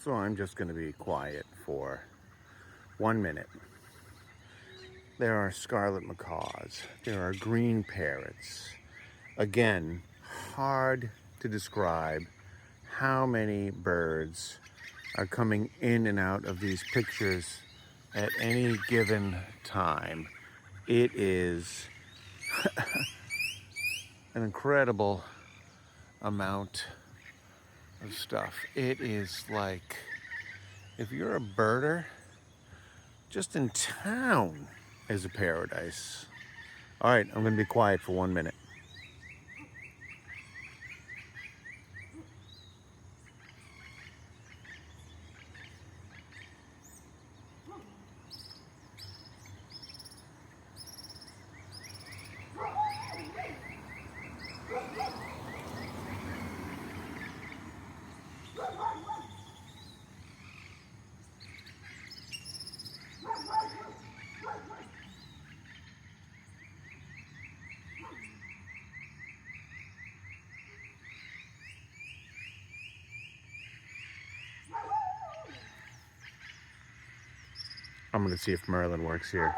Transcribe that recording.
So I'm just going to be quiet for 1 minute. There are scarlet macaws. There are green parrots. Again, hard to describe how many birds are coming in and out of these pictures at any given time. It is an incredible amount of stuff. It is like, if you're a birder, just in town is a paradise. All right, I'm gonna be quiet for 1 minute. I'm gonna see if Merlin works here.